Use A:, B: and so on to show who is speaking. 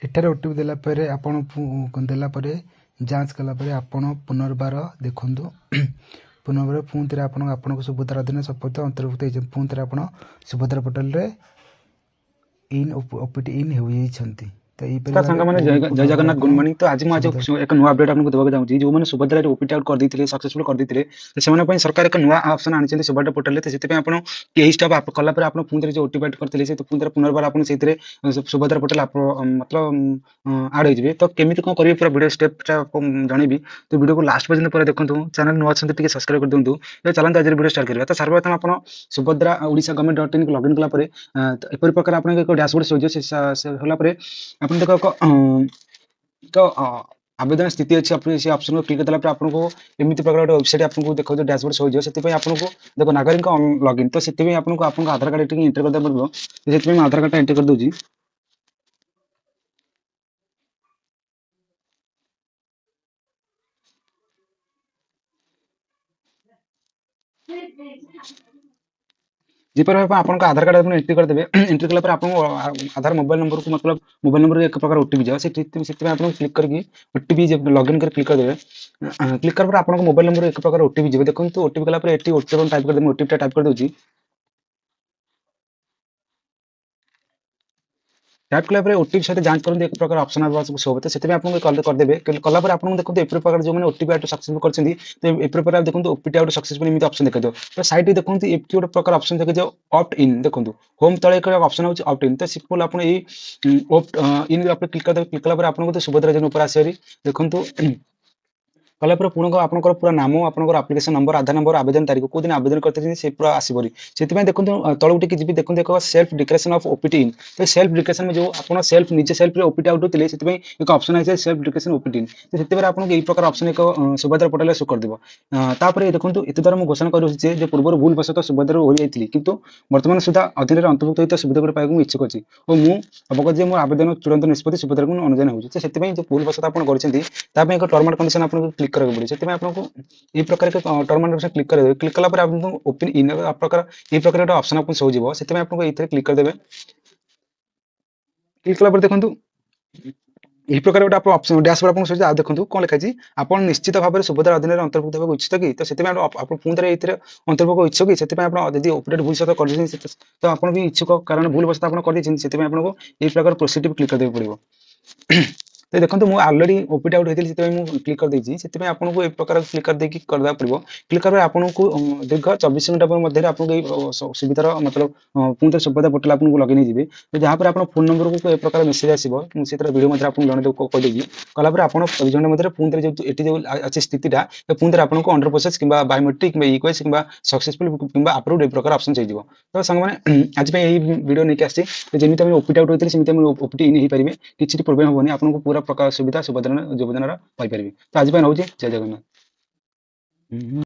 A: एठारे ओटीपी देला परे आपण देला परे जांच कला परे आपण पुनर्बार देखंतु पुनर्बार पुणी थे आपण सुभद्रा अधीन शपथ अंतर्भुक्त होती पुणी थे आप सुभद्रा पोर्टाल रे इन ओपीटी इन होती तो
B: जय जगन्नाथ गुड मॉर्निंग। तो आज मुझे एक नुआ अपडेट आपको देवाक चाहूँगी जो मैंने सुभद्रा ओपीटी आउट कर देते सक्सेसफुल कर देते तो सरकार एक नुआ ऑप्शन आनी सुभद्रा पोर्टाल तो से स्टेप कला आप पुणी जो ओटीपी आउट करते पुणी पुनर्बार आप सुभद्रा पोर्टाल मतलब आड हो तो केमी कौन करेंगे पूरा वीडियो स्टेप जनइबी तो वीडियो को लास्ट पर्यटन पूरा देखो चैनल नुआ अच्छे सब्सक्राइब कर दिंतु तो चलते आज वीडियो स्टार्ट करेंगे। तो सर्वप्रथम आप सुभद्रा ओडिशा गवर्नमेंट .in को लॉगिन कलापर एपरी प्रकार आप डैशबोर्ड शो आप देखो तो आवेदन स्थिति अच्छी अपने से ऑप्शन को क्लिक करला आपको एमती प्रकार वेबसाइट आपको देखो डैशबोर्ड शो से आपको देखो नागरिक लॉगिन तो से आपको आधार कार्ड एंटर करदे पड़ो तो आधार कार्ड एंटर कर दूसरी जिपर आपको आधार कार्ड एंट्री करदे एंट्री कला आपको आधार मोबाइल नंबर को मतलब मोबाइल नंबर एक प्रकार ओटीपी जाए आप क्लिक करके ओटीपी लॉगिन कर क्लिक करदे क्लिक कर आपको मोबाइल नंबर एक प्रकार ओटीपी जाए देखो ओटीपी कला ओटीपी टाइप कर ओटीपी टाइप कर दूसरी टाइप कला ओटीपी सहित जांच करते एक प्रकार ऑप्शन शो होते से आपको करदे कलापर आपको देखो ए प्रकार जो मैंने ओटीपी आउट सक्सेसफुल करछंती तो ए प्रकार देखो ओटीपी आउट सक्सेसफुल एमती ऑप्शन देखो तो साइड रे देखो एफटी गोटे प्रकार ऑप्शन देखो ऑप्ट इन देखो होम तले एक ऑप्शन होची ऑप्ट इन तो सिंपल आपन ए ऑप्ट इन आप क्लिक कला आपको सुभद्रा जन ऊपर आसी देखो कलापर पुणी आपंकर पूरा नाम आपंकर आप्लिकेशन नंबर आधार नंबर आवेदन तारीख को दिन आवेदन करते से पूरा आसपरी से देखो तलू टी जी देखो देखो self declaration of OPT in तो सेल्फ डिक्लेरेशन में जो आप सेल्फ निजे सेल्फ ओपीटी आउट होते हैं एक option I self declaration OPT in तो से आपको यही प्रकार ऑप्शन एक सुभद्रा पोर्टाल शो करदेव तापर देखो ये द्वारा मुझे घोषणा कर पूर्व भूल वशतः सुभद्रा हो जाती किंतु वर्तमान सुधा अधीन अंतर्भुक्त होता सुविधा पाइक इच्छुक अच्छी और मुझे अवगत जे मोर आवेदन चूड़ांत निष्पत्ति सुभद्रा को अनुदान होती है जो भूल वशतः आप कर एक टर्म एंड कंडीशन आपको क्लिक करके पड़े से आपको ये प्रकार के टर्म एंड कंडीशन क्लिक कर क्लिक कला आपको ओपन इन प्रकार ये प्रकार ऑप्शन आपको शो हो से आपको ये क्लिक करदे क्लिक कला देखो यही प्रकार गोटे ऑप्शन डैशबोर्ड आपको शो देखो कौन लिखा आप निश्चित भाव में सुभद्रा अधीन अंतर्भुक्त होगा इच्छुक कि तो से आप पुणी अंतर्भुक्त इच्छुक कि से ओपीटी भूल सहित कर तो आप भी इच्छुक कारण भूल वशत आप कर आपको यही प्रकार प्रोसीड क्लिक करदे पड़ो तो देखो मुझे ऑलरेडी ओपीटी आउट होती है क्लिक कर देती से आपको एक प्रकार क्लिक कर देकी करदा पड़ो क्लिक कर आपको दीर्घ 24 घंटा मध्य आपको सुविधार मतलब पुणी सुभद्रा पोर्टाल आपको लगे जी तो जहाँ पर आप फोन नंबर को एक प्रकार मेसेज आसो से वीडियो मध्य आपको जन कहीदेवी कलापर आप 24 घंटा मध्य पुणी जो अच्छी स्थितिटा पुणी आपको अंडर प्रोसेस कि बायोमेट्रिक कि इक्वेस कि सक्सेसफुल कि अप्रूव्ड एक प्रकार ऑप्शन चाहिए तो सांग आज यही वीडियो नहीं आसी जमी ओपीटी आउट होती है ओपीटी इन हो पारे किसी प्रोब्लेम हेनी आपको पूरा प्रकार सुविधा सुभद्रा योजना पाई तो आज रोचे जय जगन्नाथ।